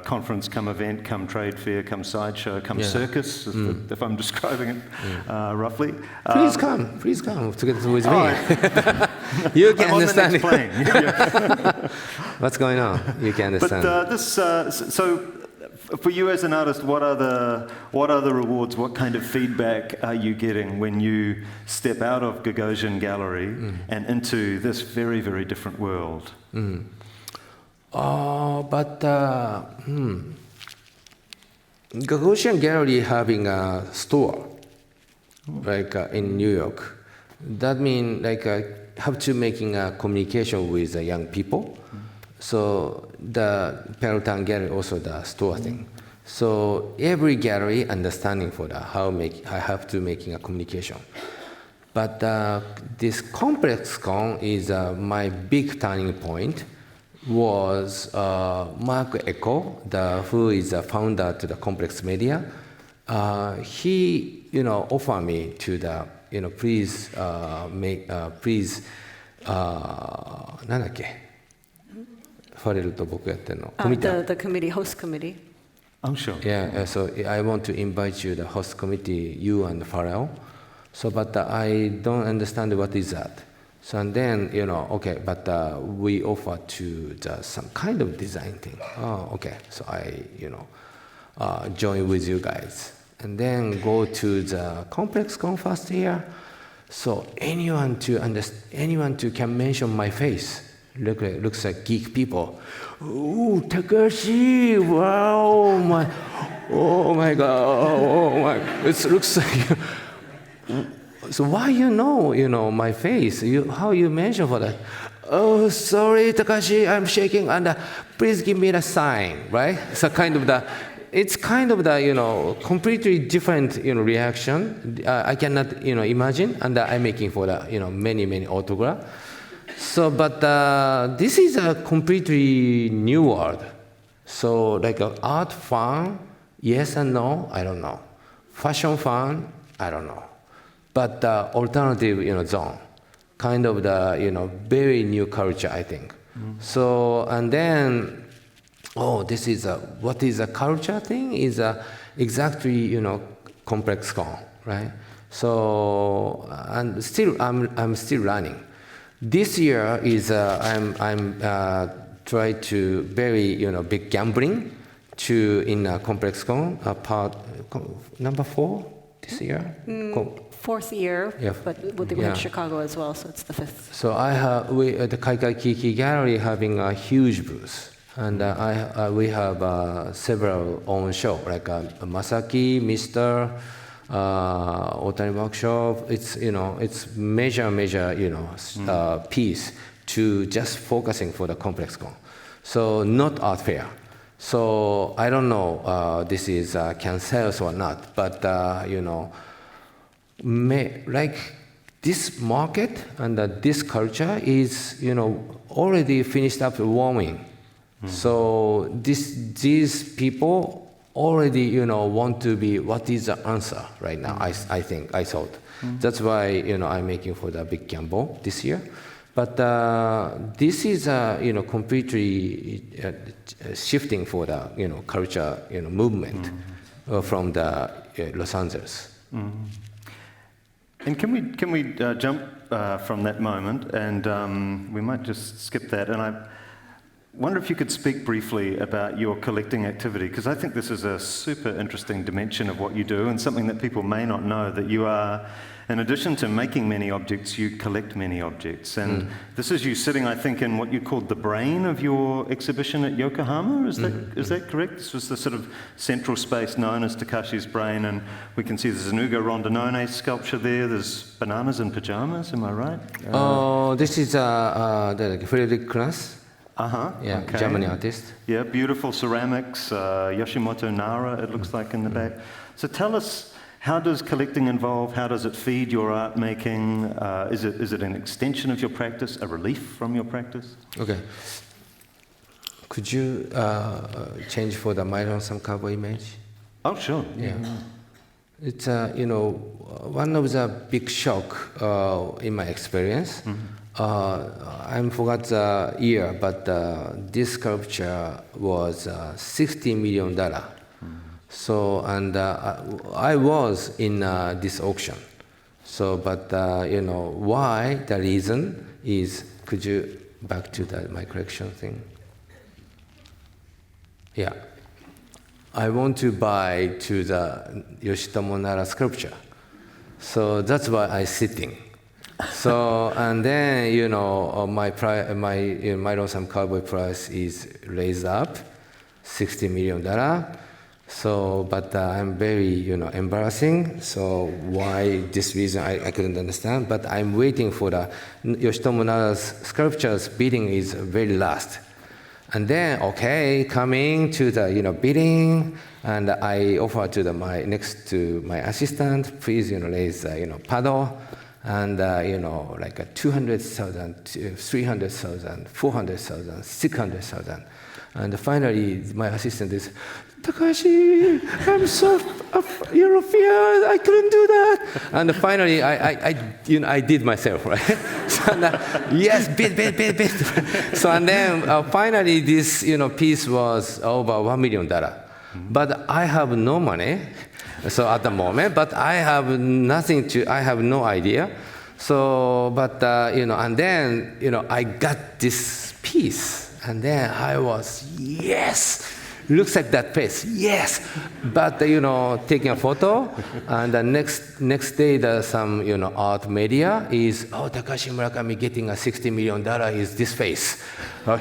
conference, come event, come trade fair, come sideshow, come circus, if I'm describing it roughly. Please come together with me. You can understand I'm on the next plane. what's going on. You can understand. But so For you as an artist, what are the rewards? What kind of feedback are you getting when you step out of Gagosian Gallery and into this very, very different world? Gagosian Gallery having a store, like in New York. That means have to making a communication with the young people. So the Peloton Gallery also the store thing. So every gallery understanding for that I have to making a communication. But this complex con is my big turning point. Was Mark Echo, who is the founder to the Complex Media. He, offered me to the, please make, please, なんだっけ？ファレルと僕やってるの。The committee, host committee. Oh, sure. Yeah, so I want to invite you, the host committee, you and Pharrell. So, but I don't understand what is that. So and then, okay, but we offer to some kind of design thing. Oh, okay. So I, join with you guys. And then go to the complex con first year. So anyone to can mention my face. Looks like geek people. Oh, Takashi! Wow! Oh my God! Oh my! It looks like. So why my face? How you mention for that? Oh, sorry, Takashi, I'm shaking, and please give me the sign, right? So it's kind of the completely different reaction. I cannot imagine, and I'm making for the many autograph. So, but this is a completely new world. So like art fan, yes and no, I don't know. Fashion fan, I don't know. But alternative, zone, kind of the, very new culture, I think. So, and then, this is what is a culture thing is exactly, complex con, right? So, and still, I'm still learning. This year is I'm try to very big gambling in complex con part number 4 this year. 4th year, Yeah. but we have Chicago as well, so it's the 5th. So we at the Kaikai Kiki Gallery having a huge booth, and we have several own show like Masaki, Mr. Otani Workshop. It's it's major piece to just focusing for the complex con. So not art fair. So I don't know this is can sales or not, but like this market and this culture is already finished up warming. So these people already want to be what is the answer right now. I thought that's why I'm making for the big gamble this year. But this is completely shifting for the culture movement from the Los Angeles. And can we jump from that moment, and we might just skip that. And I wonder if you could speak briefly about your collecting activity, because I think this is a super interesting dimension of what you do, and something that people may not know, that you are, in addition to making many objects, you collect many objects. And this is you sitting, I think, in what you called the brain of your exhibition at Yokohama. Is that correct? This was the sort of central space known as Takashi's brain, and we can see there's an Ugo Rondinone sculpture there. There's bananas in pajamas, am I right? This is Frederick Knaus. Yeah, okay. German artist. Yeah, beautiful ceramics, Yoshimoto Nara, it looks like in the back. So tell us, how does collecting involve? How does it feed your art making? Is it an extension of your practice, a relief from your practice? Okay. Could you change for the Myron some cowboy image? Oh, sure. Yeah. It's one of the big shock in my experience. I forgot the year, but this sculpture was $60 million. So, and I was in this auction. So, but why? The reason is, could you back to my collection thing? Yeah. I want to buy to the Yoshitomo Nara sculpture. So that's why I'm sitting. So, and then, my lonesome cowboy price is raised up, $60 million. So, but I'm very, embarrassing. So why this reason I couldn't understand. But I'm waiting for the Yoshitomo Nara's sculpture's bidding is very last. And then, coming to the, bidding, and I offer to next to my assistant, please, raise, paddle, and, like a 200,000, 300,000, 400,000, 600,000. And finally, my assistant is, Takashi, I'm so European, I couldn't do that. And finally, I did myself, right? So, yes, bid. So, and then finally, this, piece was over $1 million. But I have no money, so at the moment, but I have I have no idea. So, but, and then, I got this piece, and then I was, yes! Looks like that face, yes. But taking a photo, and the next day, some art media is Takashi Murakami getting a $60 million is this face.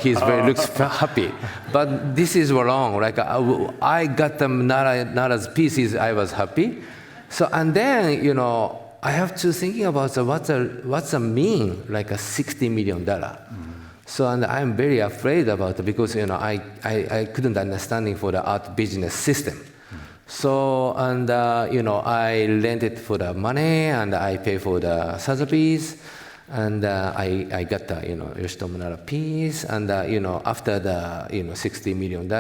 He's looks happy, but this is wrong. Like I got the Nara's pieces, I was happy. So and then I have to thinking about what's the mean like a $60 million. So and I'm very afraid about it because I couldn't understanding for the art business system. So and I lent it for the money and I pay for the Sotheby's, and I got the Yoshitomo Nara piece, and after the $60 million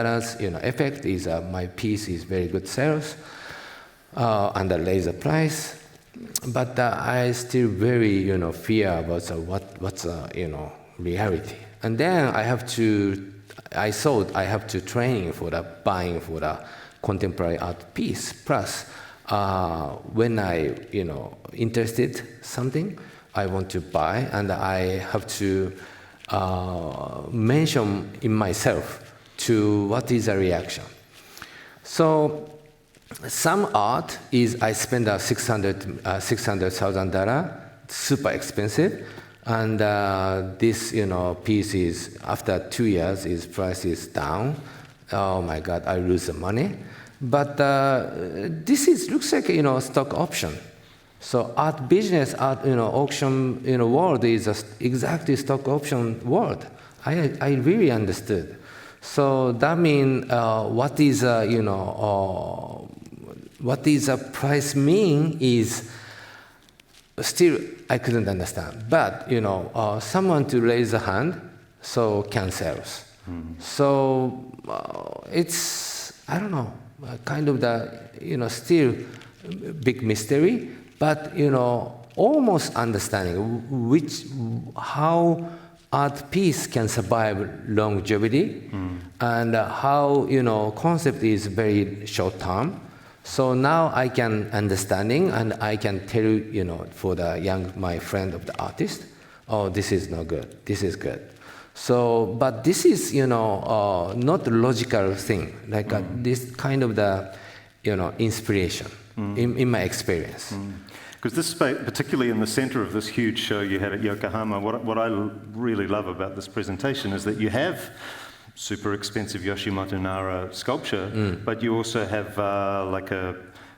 effect is my piece is very good sales and the laser price, but I still very fear about what's reality. And then I have to train for the buying for the contemporary art piece. Plus, when I interested something, I want to buy, and I have to mention in myself to what is a reaction. So some art is I spend $600,000, super expensive. And this, piece is after 2 years, its price is down. Oh my God, I lose the money. But this looks like stock option. So art business, auction, world is exactly stock option world. I really understood. So that means what is a price mean is. Still, I couldn't understand. But, someone to raise a hand, so can sales. So it's, I don't know, kind of the, still big mystery, but, almost understanding how art piece can survive longevity and how, concept is very short term. So now I can understanding and I can tell for the my friend of the artist, oh, this is not good, this is good. So, but this is not logical thing like this kind of the inspiration in my experience. Because this space, particularly in the center of this huge show you had at Yokohama, what I really love about this presentation is that you have super expensive Yoshimoto Nara sculpture, but you also have like a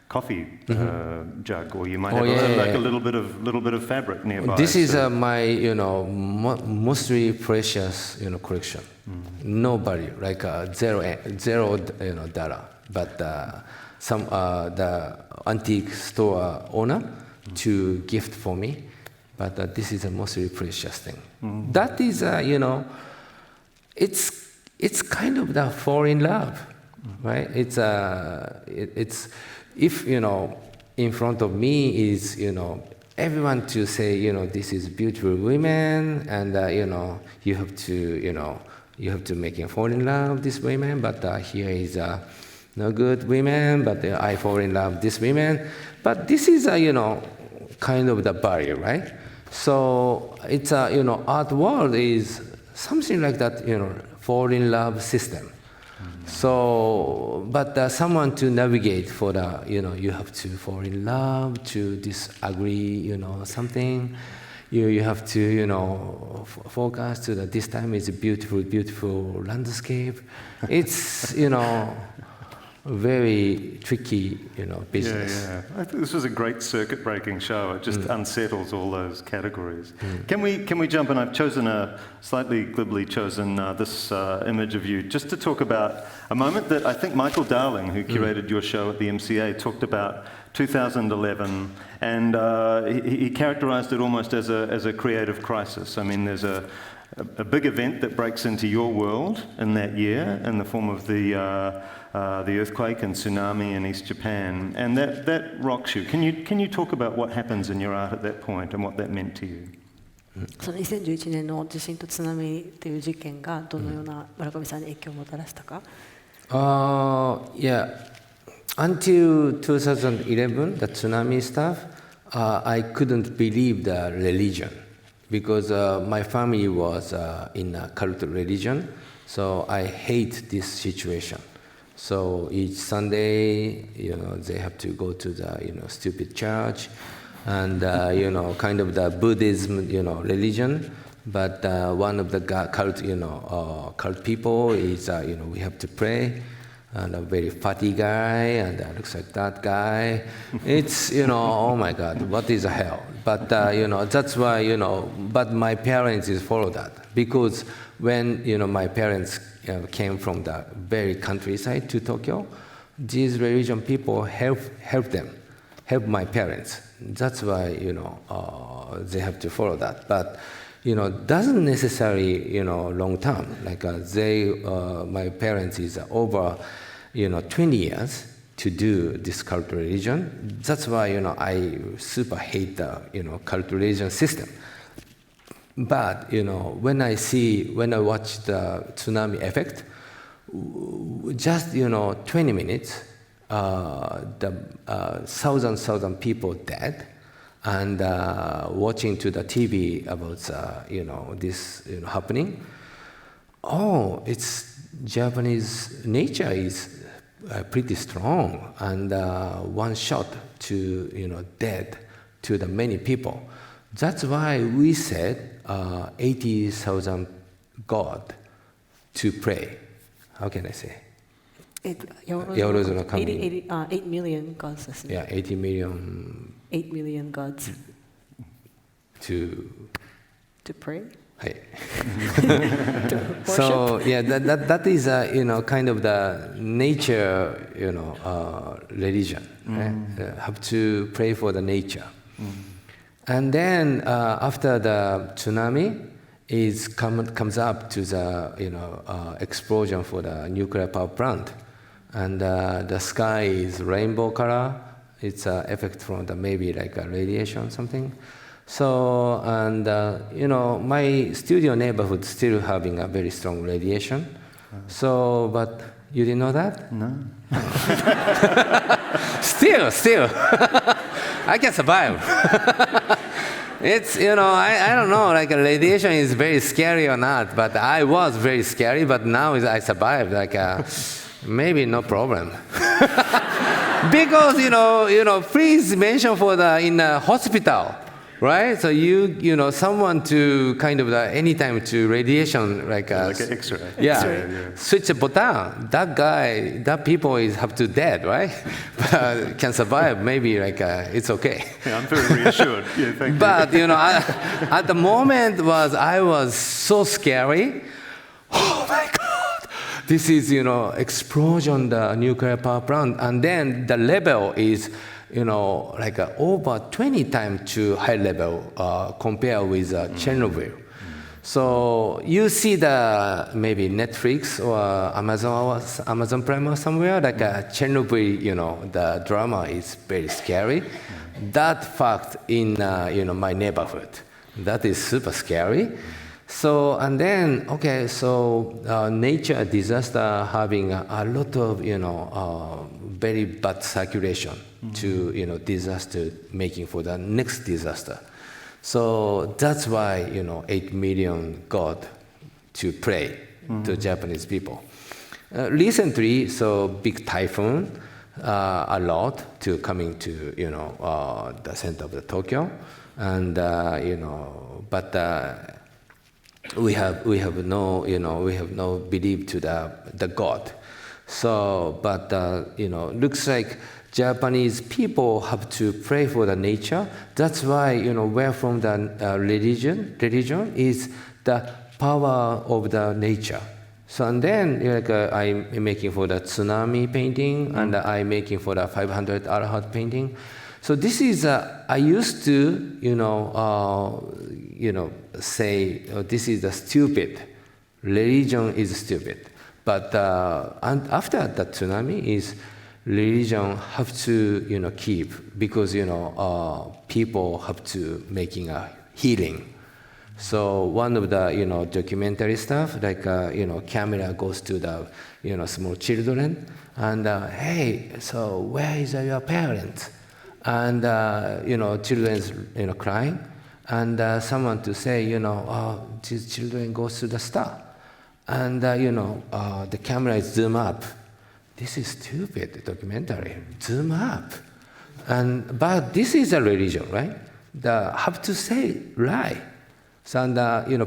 coffee jug, or you might have a little bit of fabric nearby. This is my mostly precious collection. Nobody like zero dollar, but some the antique store owner to gift for me. But this is a mostly precious thing. That is it's kind of the fall in love, right? It's if in front of me is everyone to say this is beautiful women, and you have to make you fall in love this women, but here is no good women, but I fall in love this women, but this is kind of the barrier, right? So it's art world is something like that fall in love system. So, but someone to navigate for the, you have to fall in love, to disagree, something. You have to, focus to that this time is a beautiful, beautiful landscape. It's, very tricky, business. Yeah. I think this was a great circuit-breaking show. It just unsettles all those categories. Can we jump in? I've chosen slightly glibly chosen this image of you just to talk about a moment that I think Michael Darling, who curated your show at the MCA, talked about 2011, and he characterized it almost as a creative crisis. I mean, there's a big event that breaks into your world in that year in the form of the earthquake and tsunami in East Japan, and that rocks you. Can you talk about what happens in your art at that point and what that meant to you? その2011年の地震と津波という事件がどのような村上さんに影響をもたらしたか？ Yeah. Until 2011, the tsunami stuff, I couldn't believe the religion because my family was in a cult religion, so I hate this situation. So each Sunday, they have to go to the, stupid church and, kind of the Buddhism, religion. But one of the cult people is, we have to pray. And a very fatty guy, and looks like that guy. It's, oh my God, what is hell? But, that's why, but my parents follow that. Because when, my parents came from the very countryside to Tokyo, these religion people help my parents. That's why, they have to follow that. But, doesn't necessarily, long term. Like my parents is over, 20 years to do this cult religion. That's why, I super hate the, cult religion system. But, when I watch the tsunami effect, just, 20 minutes, the thousand people dead, and watching to the TV about, this happening. Oh, it's Japanese nature is pretty strong, and one shot to, dead to the many people. That's why we said 80,000 God to pray. How can I say? 8 million gods ですね。Yeah, 80 million. 8 million gods. To pray? So yeah, that is kind of the nature religion. Right? Have to pray for the nature, and then after the tsunami, comes up to the explosion for the nuclear power plant, and the sky is rainbow color. It's an effect from the maybe like a radiation or something. So, and, my studio neighborhood still having a very strong radiation. So, but you didn't know that? No. Still. I can survive. It's, I don't know, like radiation is very scary or not, but I was very scary, but now I survived, like maybe no problem. Because, please mention for in the hospital. Right, so someone to kind of anytime to radiation like an X-ray. Yeah, switch a button. That people have to dead, right? But can survive. Maybe like it's okay. Yeah, I'm very reassured. Yeah, thank you. But at the moment I was so scary. Oh my God! This is explosion the nuclear power plant, and then the level is. Like over 20 times to high level compared with Chernobyl. So you see the maybe Netflix or Amazon Prime or somewhere, like Chernobyl, the drama is very scary. That fact in my neighborhood, that is super scary. So, and then, okay, so nature disaster having a lot of, very bad circulation to, disaster making for the next disaster. So that's why, 8 million God to pray to Japanese people. Recently, so big typhoon, a lot to coming to the center of the Tokyo, and but we have no belief to the God. So, but looks like Japanese people have to pray for the nature. That's why where from the religion is the power of the nature. So and then I'm making for the Tsunami painting, and I'm making for the 500 Arahat painting. So this is I used to say this is the stupid religion is stupid, but and after the Tsunami is religion have to keep, because people have to making a healing. So one of the documentary stuff, like camera goes to the small children, and hey, so where is your parents? And children's crying, and someone to say these children goes to the star, and the camera is zoom up. This is stupid documentary. Zoom up, but this is a religion, right? Have to say lie. So and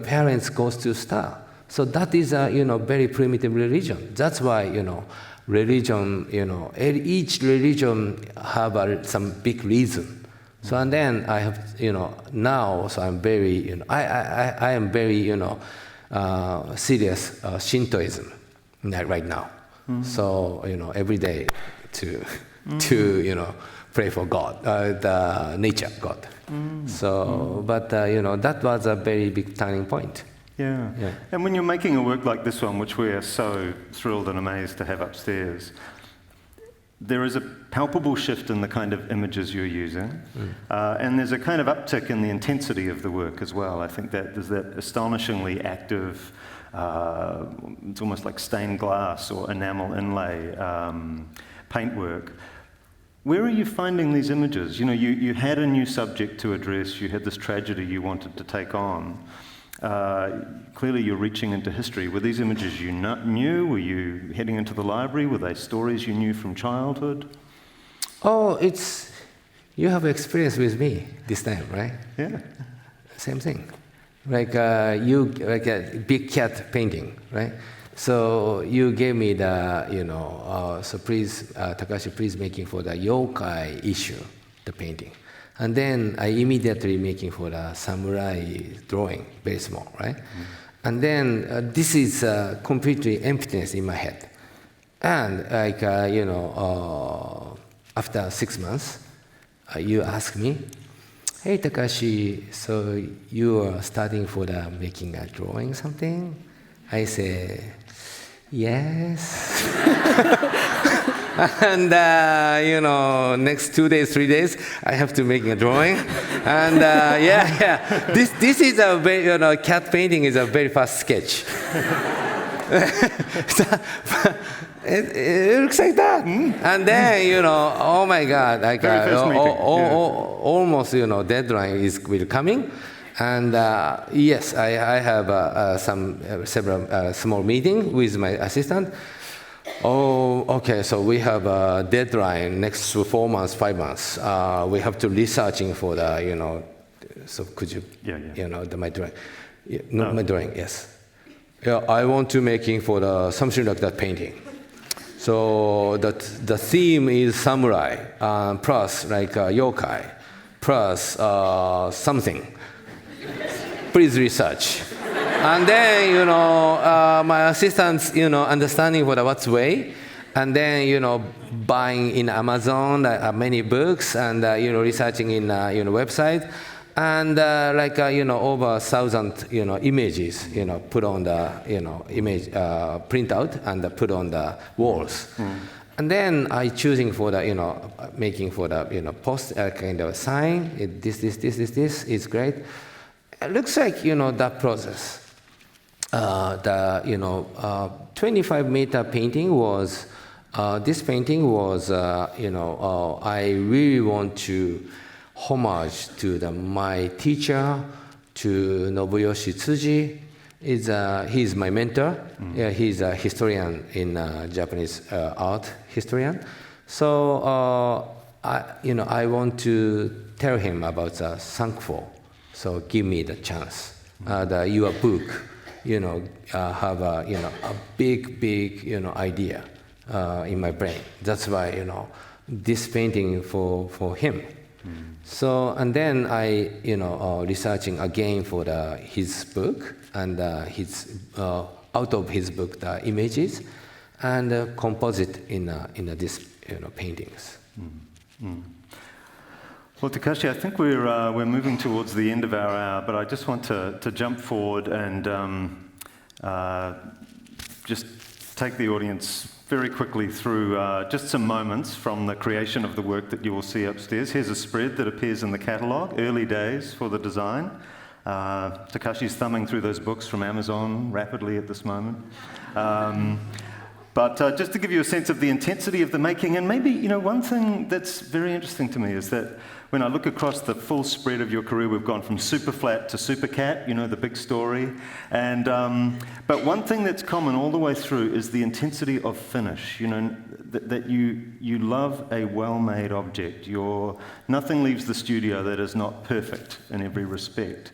parents goes to star. So that is a very primitive religion. That's why religion each religion have some big reason. So and then I have now, so I'm very I am very serious Shintoism right now. So every day to pray for God, the nature God. So, but that was a very big turning point. Yeah. And when you're making a work like this one, which we are so thrilled and amazed to have upstairs, there is a palpable shift in the kind of images you're using, and there's a kind of uptick in the intensity of the work as well. I think that there's that astonishingly active, it's almost like stained glass or enamel inlay paintwork. Where are you finding these images? You had a new subject to address, you had this tragedy you wanted to take on. Clearly you're reaching into history. Were these images you knew? Were you heading into the library? Were they stories you knew from childhood? Oh, you have experience with me this time, right? Yeah. Same thing. Like a big cat painting, right? So you gave me the, so please, Takashi, please making for the yokai issue, the painting. And then I immediately making for the samurai drawing, very small, right? And then this is completely emptiness in my head. And after 6 months, you ask me, hey Takashi, so you are starting for the making a drawing something? I say, yes. And next 2 days, 3 days, I have to make a drawing. And this is a very, cat painting is a very fast sketch. It looks like that. And then, oh my God, like almost, deadline will coming. And yes, I have several small meeting with my assistant. Oh, okay, so we have a deadline next 4 months, 5 months. We have to researching for the, so could you, my drawing, my drawing, yes. Yeah, I want to making for the something like that painting. So the theme is samurai, plus like yokai, plus something. Please research. And then, my assistants, understanding what's way, and then, buying in Amazon many books, and, researching in, website, and over 1,000, images, put on the, image, print out and put on the walls. And then I choosing for the, making for the, post kind of sign. This is great. It looks like, that process. The 25-meter painting was, this painting was, I really want to homage to my teacher, to Nobuyoshi Tsuji, He's my mentor. Yeah, he's a historian in Japanese art historian. So I want to tell him about the thankful. So give me the chance. Your book, have a big idea in my brain. That's why this painting for him. So and then I researching again for his book and his out of his book the images and composite in this paintings. Well, Takashi, I think we're moving towards the end of our hour, but I just want to jump forward and just take the audience very quickly through just some moments from the creation of the work that you will see upstairs. Here's a spread that appears in the catalogue, early days for the design. Takashi's thumbing through those books from Amazon rapidly at this moment. But just to give you a sense of the intensity of the making, and maybe, one thing that's very interesting to me is that when I look across the full spread of your career, we've gone from super flat to super cat, the big story. And but one thing that's common all the way through is the intensity of finish. That you love a well-made object. Nothing leaves the studio that is not perfect in every respect.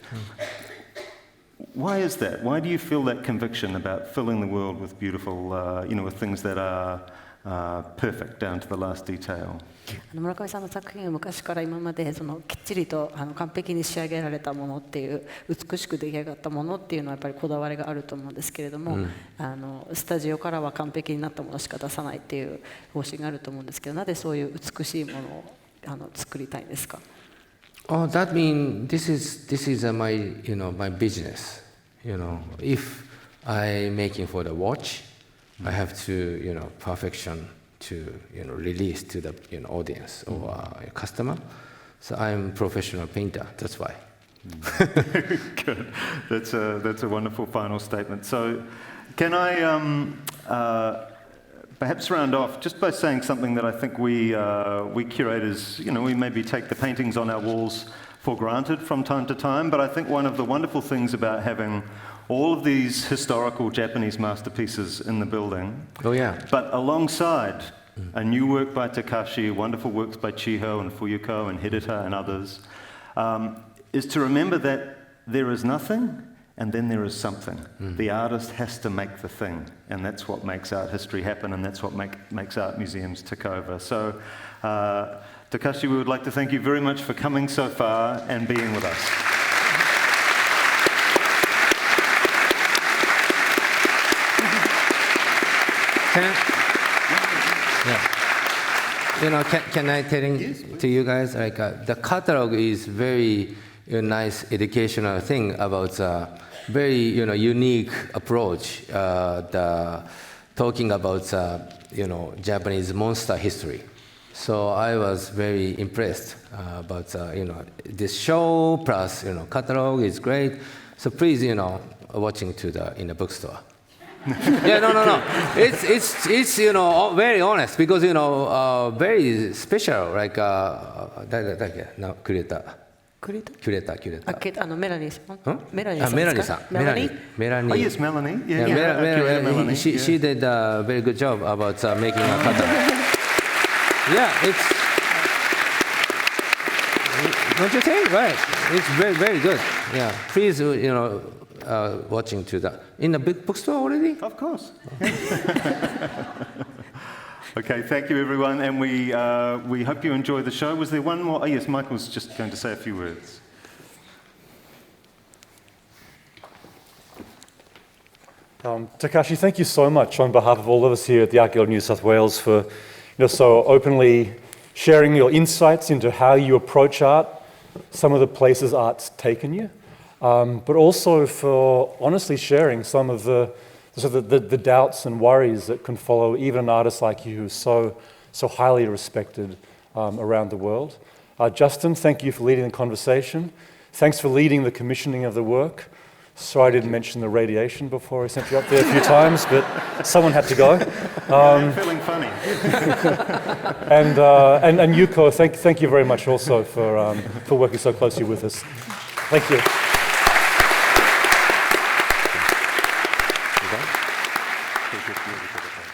Why is that? Why do you feel that conviction about filling the world with beautiful, with things that are perfect down to the last detail? 村上さんの作品は昔から今まできっちりと完璧に仕上げられたものっていう美しく出来上がったものっていうのはやっぱりこだわりがあると思うんですけれども、スタジオからは完璧になったものしか出さないっていう方針があると思うんですけど、なぜそういう美しいものを作りたいんですか？ Oh, that means this is my my business. If I making for the watch, I have to perfection to release to the audience or customer. So I'm professional painter. That's why. Good. That's a wonderful final statement. So, can I perhaps round off just by saying something that I think we curators, we maybe take the paintings on our walls for granted from time to time, but I think one of the wonderful things about having all of these historical Japanese masterpieces in the building, but alongside a new work by Takashi, wonderful works by Chiho and Fuyuko and Hideta and others, is to remember that there is nothing and then there is something. The artist has to make the thing, and that's what makes art history happen, and that's what makes art museums tick over. So, Takashi, we would like to thank you very much for coming so far and being with us. Can I tell to you guys, the catalog is very nice educational thing about the very unique approach, talking about Japanese monster history. So I was very impressed about this show plus catalog is great. So please watching in the bookstore. Yeah, no. It's very honest because very special like no curator. Curator. Melanie. Melanie. Oh yes, Melanie. Yeah, Melanie. She did a very good job about making a catalog. Yeah, it's. Don't you think? Right. It's very, very good. Yeah. Please, watching in the big bookstore already? Of course. Okay, thank you everyone, and we hope you enjoy the show. Was there one more? Oh yes, Michael's just going to say a few words. Takashi, thank you so much on behalf of all of us here at the Art Gallery of New South Wales for so openly sharing your insights into how you approach art, some of the places art's taken you, but also for honestly sharing some of the doubts and worries that can follow even an artist like you who's so highly respected around the world. Justin, thank you for leading the conversation. Thanks for leading the commissioning of the work. Sorry I didn't mention the radiation before I sent you up there a few times, but someone had to go. I'm feeling funny. and Yuko, thank you very much also for working so closely with us. Thank you. けていただきます。